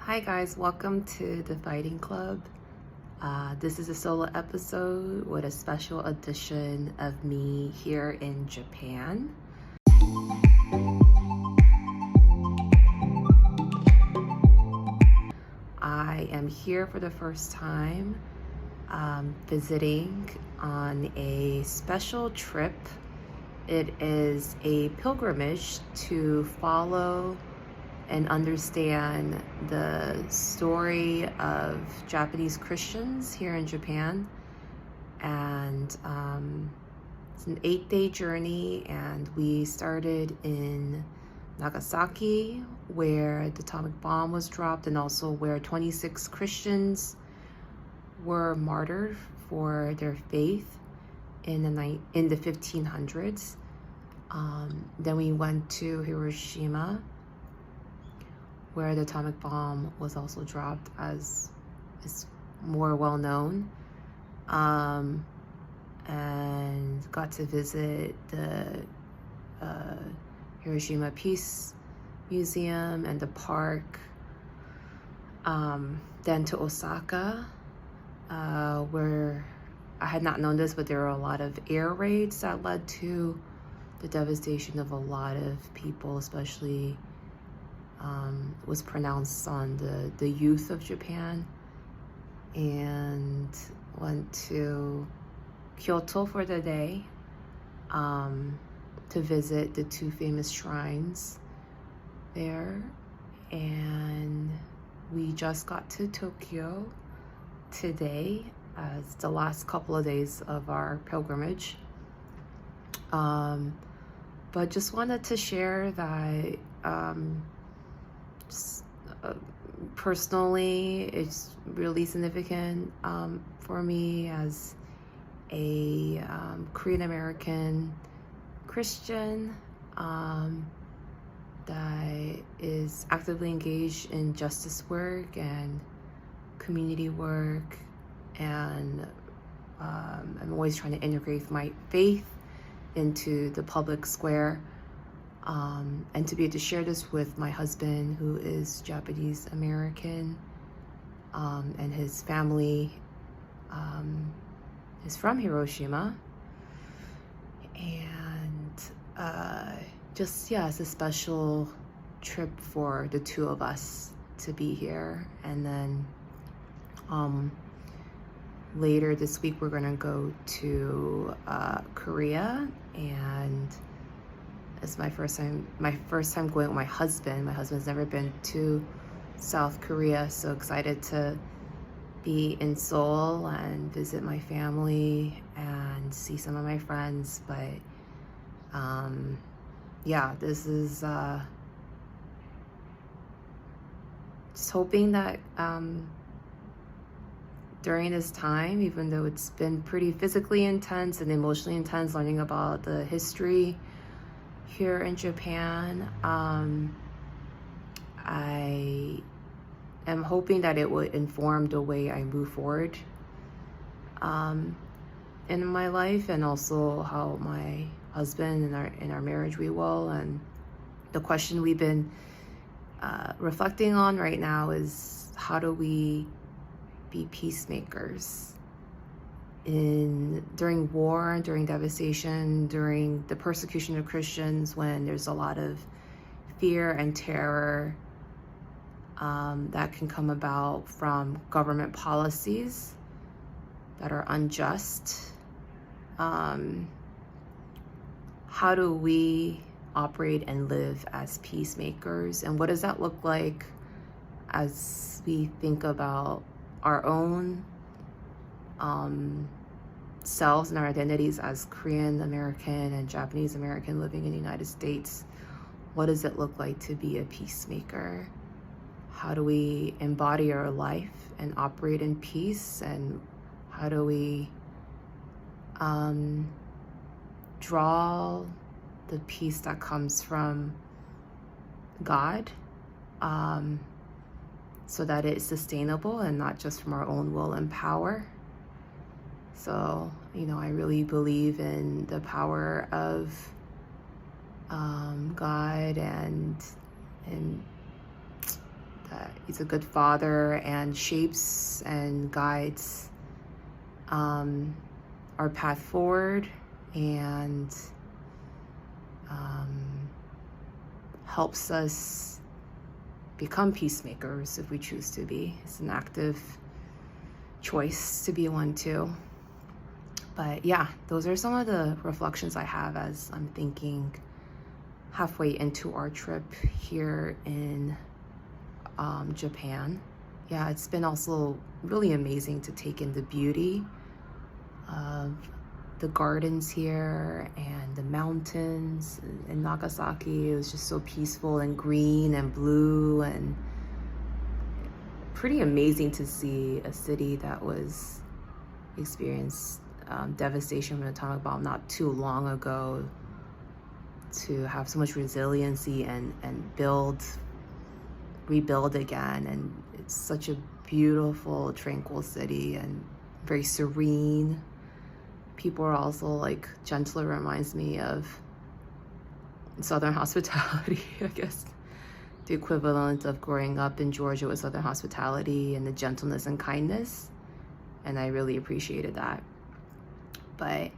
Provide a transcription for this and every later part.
Hi guys, welcome to the Fighting Club. This is a solo episode with a special edition of me here in Japan. I am here for the first time visiting on a special trip. It is a pilgrimage to follow and understand the story of Japanese Christians here in Japan. And it's an 8-day journey, and we started in Nagasaki, where the atomic bomb was dropped, and also where 26 Christians were martyred for their faith in the 1500s. Then we went to Hiroshima, where the atomic bomb was also dropped, as is more well known, and got to visit the Hiroshima Peace Museum and the park. Then to Osaka, where I had not known this, but there were a lot of air raids that led to the devastation of a lot of people, especially was pronounced on the youth of Japan. And went to Kyoto for the day to visit the two famous shrines there. And we just got to Tokyo today as the last couple of days of our pilgrimage. But just wanted to share that personally, it's really significant for me as a Korean American Christian that is actively engaged in justice work and community work, and I'm always trying to integrate my faith into the public square. And to be able to share this with my husband, who is Japanese American, and his family is from Hiroshima. And it's a special trip for the two of us to be here. And then later this week we're gonna go to Korea, and it's my first time going with my husband. My husband's never been to South Korea, so excited to be in Seoul and visit my family and see some of my friends. But this is just hoping that during this time, even though it's been pretty physically intense and emotionally intense, learning about the history here in Japan, I am hoping that it would inform the way I move forward in my life, and also how my husband in our marriage we will. And the question we've been reflecting on right now is, how do we be peacemakers during war, during devastation, during the persecution of Christians, when there's a lot of fear and terror that can come about from government policies that are unjust. How do we operate and live as peacemakers, and what does that look like as we think about our own selves and our identities as Korean American and Japanese American living in the United States? What does it look like to be a peacemaker? How do we embody our life and operate in peace? And how do we draw the peace that comes from God, so that it's sustainable and not just from our own will and power? So, I really believe in the power of God and that he's a good father and shapes and guides our path forward, and helps us become peacemakers if we choose to be. It's an active choice to be one too. But yeah, those are some of the reflections I have as I'm thinking halfway into our trip here in Japan. Yeah, it's been also really amazing to take in the beauty of the gardens here and the mountains in Nagasaki. It was just so peaceful and green and blue, and pretty amazing to see a city that was experienced devastation from an atomic bomb not too long ago to have so much resiliency and rebuild again. And it's such a beautiful, tranquil city and very serene. People are also like gentler. Reminds me of Southern hospitality, I guess. The equivalent of growing up in Georgia with Southern hospitality and the gentleness and kindness. And I really appreciated that. But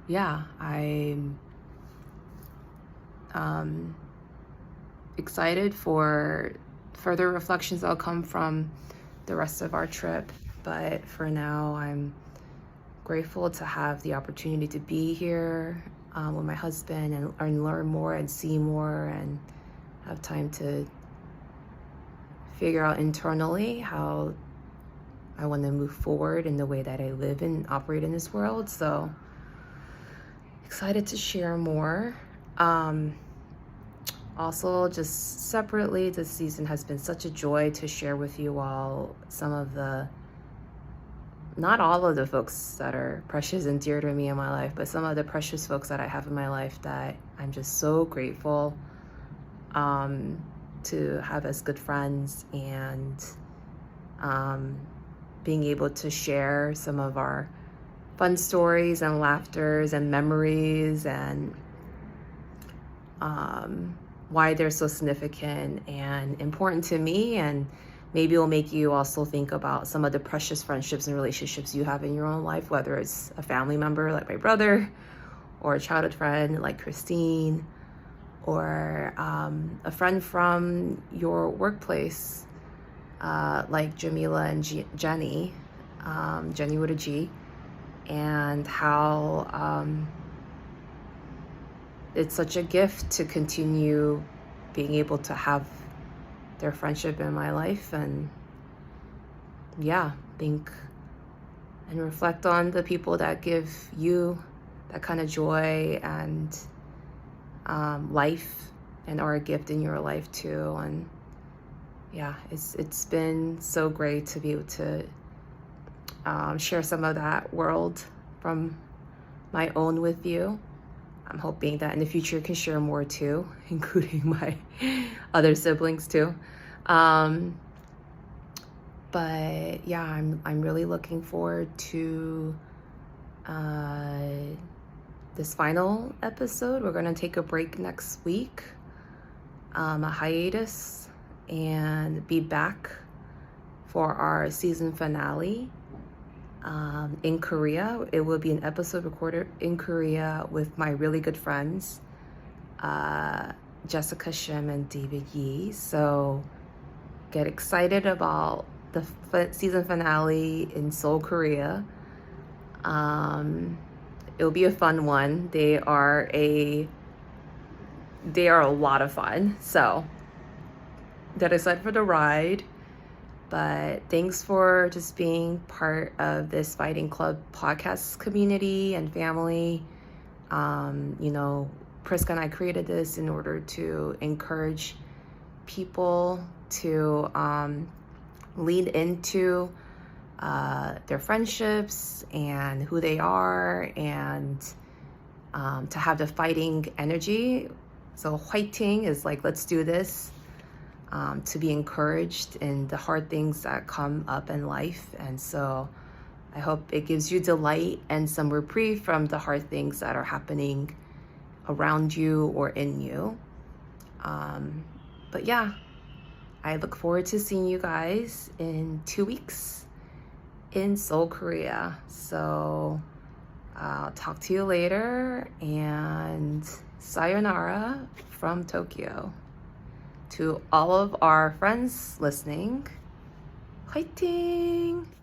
yeah, I'm excited for further reflections that'll come from the rest of our trip. But for now, I'm grateful to have the opportunity to be here with my husband and learn more and see more and have time to figure out internally how I want to move forward in the way that I live and operate in this world. So excited to share more. Also, just separately, this season has been such a joy to share with you all some of the, not all of the folks that are precious and dear to me in my life, but some of the precious folks that I have in my life that I'm just so grateful to have as good friends, and being able to share some of our fun stories and laughters and memories, and why they're so significant and important to me. And maybe it'll make you also think about some of the precious friendships and relationships you have in your own life, whether it's a family member like my brother, or a childhood friend like Christine, or a friend from your workplace like Jamila and Jenny, Jenny with a G, and how it's such a gift to continue being able to have their friendship in my life. And yeah, think and reflect on the people that give you that kind of joy and life, and are a gift in your life too. And yeah, it's been so great to be able to share some of that world from my own with you. I'm hoping that in the future I can share more too, including my other siblings too. But yeah, I'm really looking forward to this final episode. We're gonna take a break next week, a hiatus, and be back for our season finale in Korea. It will be an episode recorded in Korea with my really good friends, Jessica Shim and David Yee. So get excited about the season finale in Seoul, Korea. It'll be a fun one. They are a lot of fun. So get excited for the ride. But thanks for just being part of this Fighting Club podcast community and family. Priska and I created this in order to encourage people to lean into their friendships and who they are, and to have the fighting energy. So fighting is like, let's do this. To be encouraged in the hard things that come up in life. And so I hope it gives you delight and some reprieve from the hard things that are happening around you or in you. But yeah, I look forward to seeing you guys in 2 weeks in Seoul, Korea. So I'll talk to you later, and sayonara from Tokyo. To all of our friends listening, 화이팅!